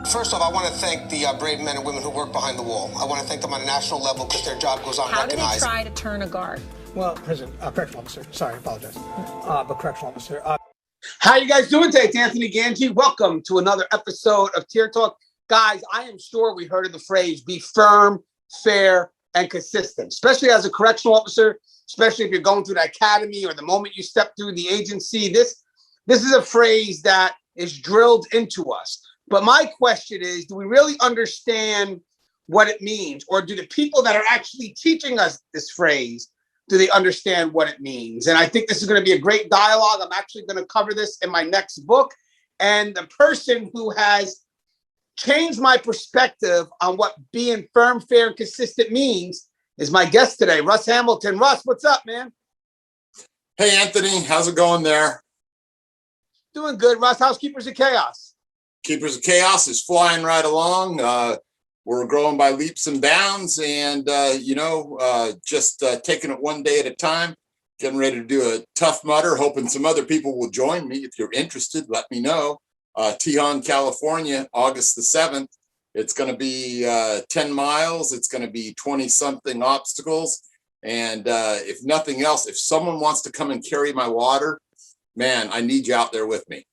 First off, I want to thank the brave men and women who work behind the wall. I want to thank them on a national level because their job goes unrecognized. How do they try to turn a guard? Well, correctional officer. Sorry, I apologize. But correctional officer. How you guys doing today? It's Anthony Gangi. Welcome to another episode of Tier Talk. Guys, I am sure we heard of the phrase, be firm, fair, and consistent, especially as a correctional officer, especially if you're going through the academy or the moment you step through the agency. This is a phrase that is drilled into us. But my question is, do we really understand what it means? Or do the people that are actually teaching us this phrase, do they understand what it means? And I think this is going to be a great dialogue. I'm actually going to cover this in my next book. And the person who has changed my perspective on what being firm, fair, and consistent means is my guest today, Russ Hamilton. Russ, what's up, man? Hey, Anthony. How's it going there? Doing good, Russ. How's Keepers of Chaos? Keepers of Chaos is flying right along. We're growing by leaps and bounds and, just taking it one day at a time, getting ready to do a Tough Mudder, hoping some other people will join me. If you're interested, let me know. Tijuana, California, August the 7th. It's going to be 10 miles. It's going to be 20-something obstacles. And if nothing else, if someone wants to come and carry my water, man, I need you out there with me.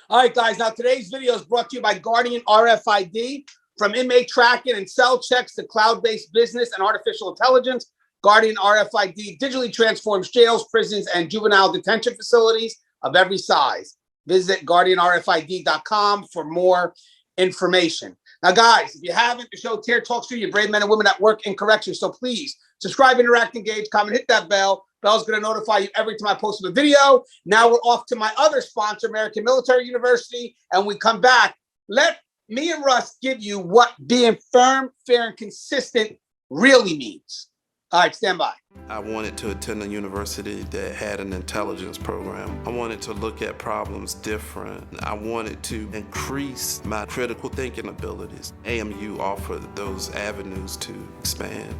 All right, guys. Now, today's video is brought to you by Guardian RFID. From inmate tracking and cell checks to cloud-based business and artificial intelligence, Guardian RFID digitally transforms jails, prisons, and juvenile detention facilities of every size. Visit guardianrfid.com for more information. Now, guys, if you haven't, the show Tier talks to you, brave men and women that work in corrections. So please subscribe, interact, engage, comment, hit that bell. Bell's going to notify you every time I post a video. Now we're off to my other sponsor, American Military University. And when we come back, let me and Russ give you what being firm, fair, and consistent really means. All right, stand by. I wanted to attend a university that had an intelligence program. I wanted to look at problems different. I wanted to increase my critical thinking abilities. AMU offered those avenues to expand.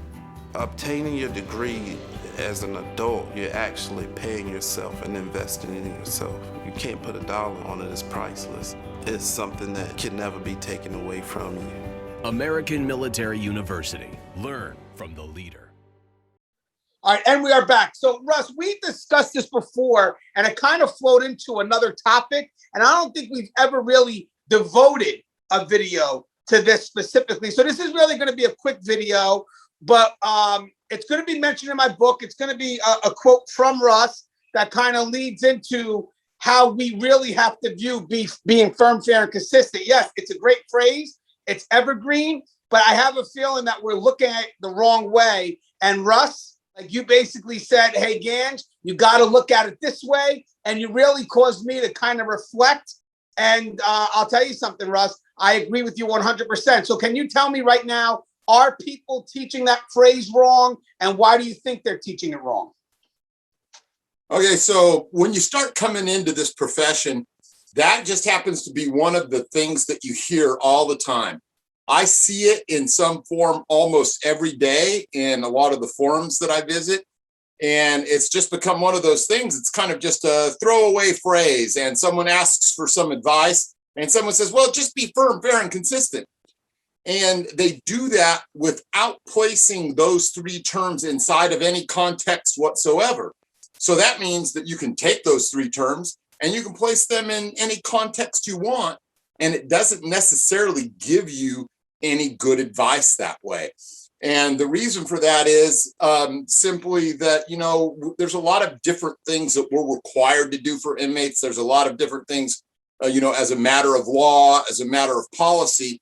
Obtaining your degree as an adult, you're actually paying yourself and investing in yourself. You can't put a dollar on it, it's priceless. It's something that can never be taken away from you. American Military University. Learn from the leader. All right, and we are back. So, Russ, we discussed this before, and it kind of flowed into another topic, and I don't think we've ever really devoted a video to this specifically. So this is really going to be a quick video, but it's going to be mentioned in my book. It's going to be a quote from Russ that kind of leads into how we really have to view being firm, fair, and consistent. Yes, it's a great phrase. It's evergreen, but I have a feeling that we're looking at it the wrong way. And Russ, like you basically said, hey, Ganj, you got to look at it this way. And you really caused me to kind of reflect. And I'll tell you something, Russ, I agree with you 100%. So can you tell me right now, are people teaching that phrase wrong? And why do you think they're teaching it wrong? Okay, so when you start coming into this profession, that just happens to be one of the things that you hear all the time. I see it in some form almost every day in a lot of the forums that I visit. And it's just become one of those things. It's kind of just a throwaway phrase. And someone asks for some advice and someone says, well, just be firm, fair, and consistent. And they do that without placing those three terms inside of any context whatsoever. So that means that you can take those three terms and you can place them in any context you want. And it doesn't necessarily give you any good advice that way. And the reason for that is simply that, there's a lot of different things that we're required to do for inmates. There's a lot of different things, as a matter of law, as a matter of policy.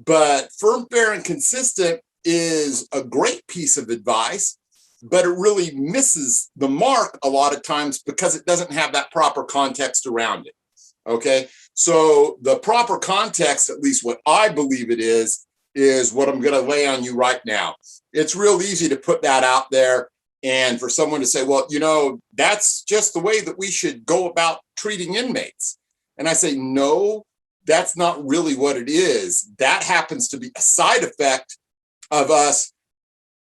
But firm, fair, and consistent is a great piece of advice, but it really misses the mark a lot of times because it doesn't have that proper context around it. Okay, so the proper context, at least what I believe it is what I'm going to lay on you right now. It's real easy to put that out there and for someone to say, well, that's just the way that we should go about treating inmates. And I say, no, that's not really what it is. That happens to be a side effect of us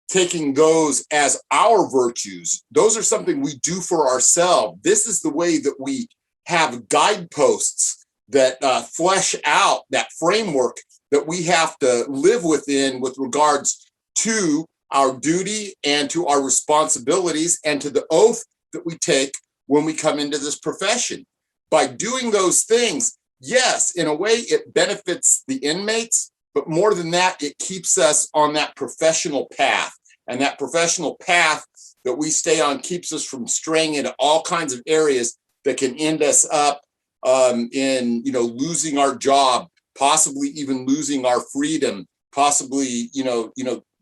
taking those as our virtues. Those are something we do for ourselves. This is the way that we have guideposts that flesh out that framework that we have to live within with regards to our duty and to our responsibilities and to the oath that we take when we come into this profession. By doing those things, yes, in a way it benefits the inmates, but more than that, it keeps us on that professional path. And that professional path that we stay on keeps us from straying into all kinds of areas that can end us up in, losing our job, possibly even losing our freedom, possibly,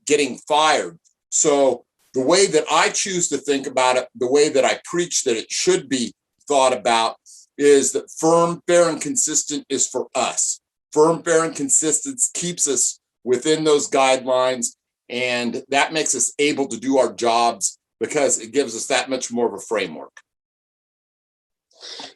getting fired. So the way that I choose to think about it, the way that I preach that it should be thought about, is that firm, fair, and consistent is for us. Firm, fair, and consistent keeps us within those guidelines, and that makes us able to do our jobs because it gives us that much more of a framework.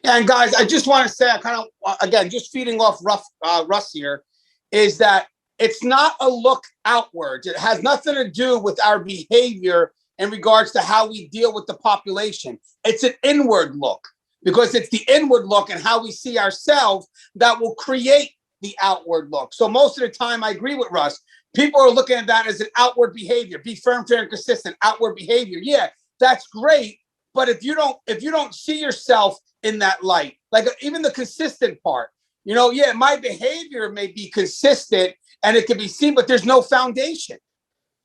Yeah, and guys, I just want to say, I kind of, again, just feeding off Russ here, is that it's not a look outwards. It has nothing to do with our behavior in regards to how we deal with the population. It's an inward look, because it's the inward look and how we see ourselves that will create the outward look. So most of the time, I agree with Russ. People are looking at that as an outward behavior. Be firm, fair, and consistent. Outward behavior. Yeah, that's great. But if you don't see yourself in that light, like even the consistent part, yeah, my behavior may be consistent and it can be seen, but there's no foundation.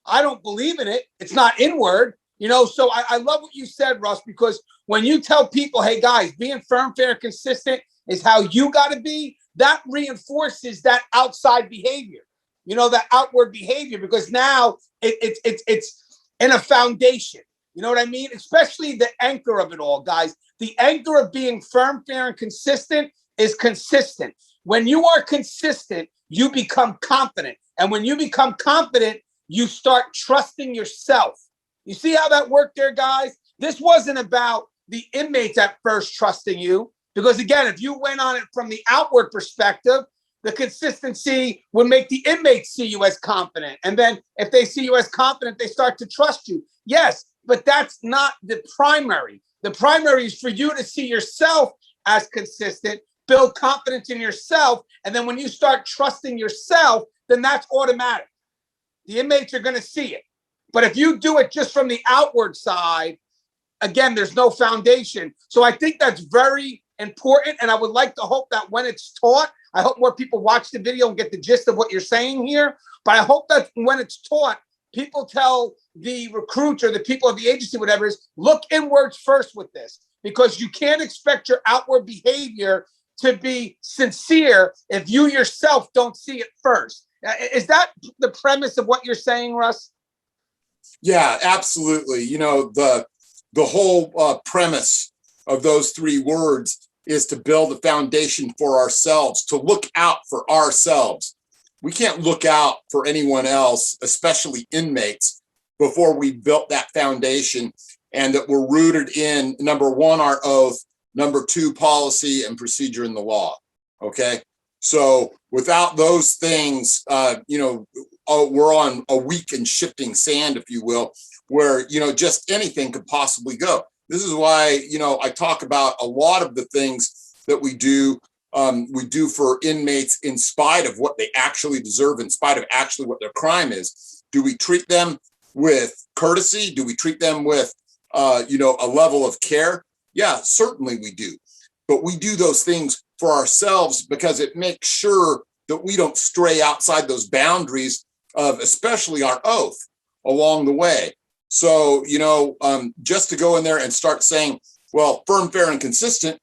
I don't believe in it. It's not inward, so I love what you said, Russ, because when you tell people, hey guys, being firm, fair, and consistent is how you got to be, that reinforces that outside behavior, that outward behavior, because now it's in a foundation. You know what I mean? Especially the anchor of it all, guys. The anchor of being firm, fair, and consistent is consistent. When you are consistent, you become confident. And when you become confident, you start trusting yourself. You see how that worked there, guys? This wasn't about the inmates at first trusting you. Because again, if you went on it from the outward perspective, the consistency would make the inmates see you as confident. And then if they see you as confident, they start to trust you. Yes, but that's not the primary. The primary is for you to see yourself as consistent, build confidence in yourself. And then when you start trusting yourself, then that's automatic. The inmates are going to see it. But if you do it just from the outward side, again, there's no foundation. So I think that's very important. And I would like to hope that when it's taught, I hope more people watch the video and get the gist of what you're saying here. But I hope that when it's taught, people tell the recruits or the people of the agency, whatever it is, look inwards first with this, because you can't expect your outward behavior to be sincere if you yourself don't see it first. Is that the premise of what you're saying, Russ? Yeah, absolutely. The whole premise of those three words is to build a foundation for ourselves, to look out for ourselves. We can't look out for anyone else, especially inmates, before we built that foundation and that we're rooted in, number one, our oath, number two, policy and procedure in the law. Okay. So without those things, we're on a weak and shifting sand, if you will, where, just anything could possibly go. This is why, I talk about a lot of the things that we do for inmates in spite of what they actually deserve, in spite of actually what their crime is. Do we treat them with courtesy? Do we treat them with, a level of care? Yeah, certainly we do. But we do those things for ourselves because it makes sure that we don't stray outside those boundaries of especially our oath along the way. So, just to go in there and start saying, well, firm, fair, and consistent,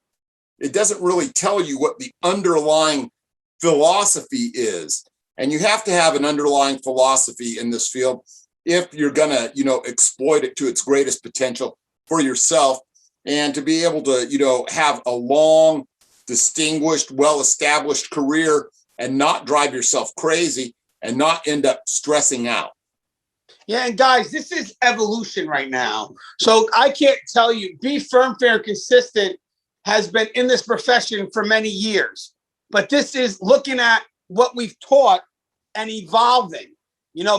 it doesn't really tell you what the underlying philosophy is. And you have to have an underlying philosophy in this field if you're going to, exploit it to its greatest potential for yourself and to be able to, have a long, distinguished, well-established career and not drive yourself crazy and not end up stressing out. Yeah, and guys, this is evolution right now. So I can't tell you, be firm, fair, and consistent has been in this profession for many years. But this is looking at what we've taught and evolving.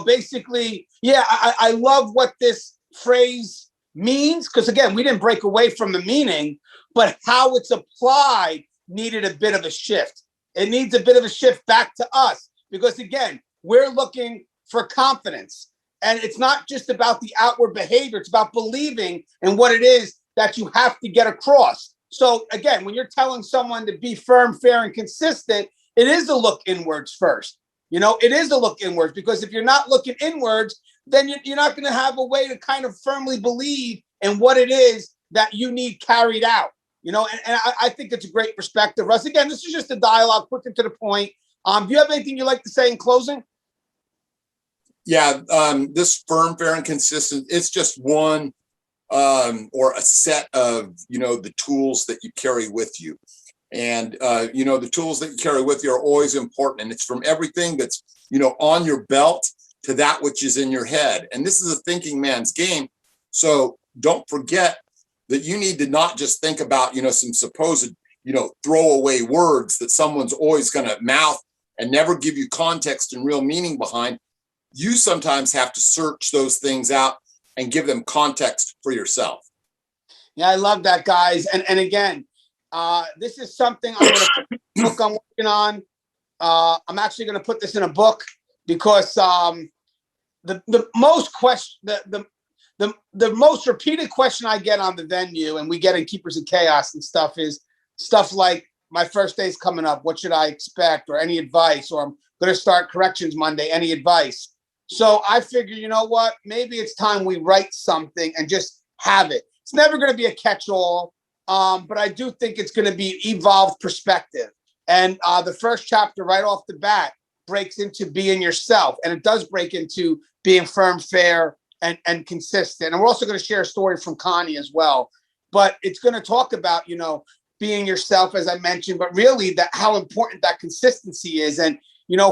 Basically, yeah, I love what this phrase means, because again, we didn't break away from the meaning, but how it's applied needed a bit of a shift. It needs a bit of a shift back to us because, again, we're looking for confidence. And it's not just about the outward behavior. It's about believing in what it is that you have to get across. So, again, when you're telling someone to be firm, fair, and consistent, it is a look inwards first. You know, it is a look inwards because if you're not looking inwards, then you're not going to have a way to kind of firmly believe in what it is that you need carried out. You know, and I think it's a great perspective, Russ. Again, this is just a dialogue, quick and to the point. Do you have anything you'd like to say in closing? Yeah, this firm, fair, and consistent, it's just one or a set of, the tools that you carry with you. And, the tools that you carry with you are always important. And it's from everything that's, on your belt to that which is in your head. And this is a thinking man's game. So don't forget that you need to not just think about, some supposed, throwaway words that someone's always going to mouth and never give you context and real meaning behind. You sometimes have to search those things out and give them context for yourself. Yeah, I love that, guys. And again, this is something I'm going to book I'm working on. I'm actually going to put this in a book because the most repeated question I get on the venue, and we get in Keepers of Chaos and stuff, is stuff like, my first day's coming up. What should I expect? Or any advice? Or I'm going to start corrections Monday. Any advice? So I figure, you know what? Maybe it's time we write something and just have it. It's never going to be a catch-all, but I do think it's going to be evolved perspective. And the first chapter right off the bat breaks into being yourself. And it does break into being firm, fair, and consistent. And we're also going to share a story from Connie as well. But it's going to talk about, being yourself, as I mentioned, but really how important that consistency is. And,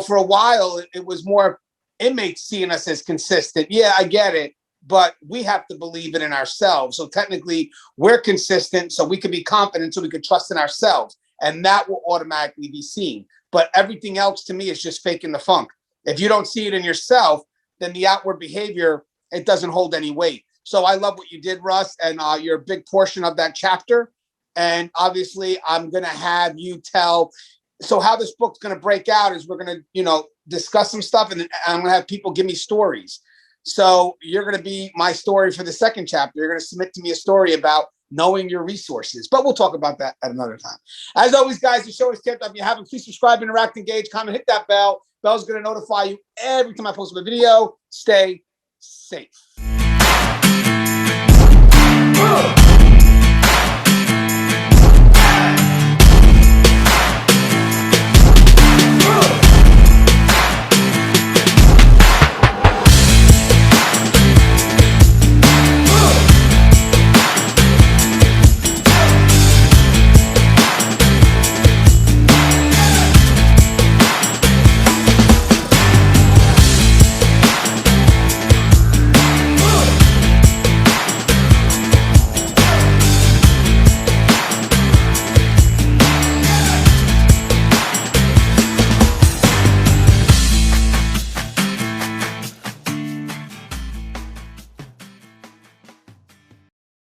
for a while, it was more inmates seeing us as consistent. Yeah, I get it. But we have to believe it in ourselves. So technically, we're consistent, so we can be confident, so we can trust in ourselves. And that will automatically be seen. But everything else, to me, is just faking the funk. If you don't see it in yourself, then the outward behavior, it doesn't hold any weight. So I love what you did, Russ, and you're a big portion of that chapter. And obviously, I'm going to have you tell. So how this book's going to break out is we're going to, discuss some stuff, and I'm going to have people give me stories. So you're going to be my story for the second chapter. You're going to submit to me a story about knowing your resources. But we'll talk about that at another time. As always, guys, the show is kept up. If you haven't, please subscribe, interact, engage, comment, hit that bell. Bell's going to notify you every time I post a video. Stay safe.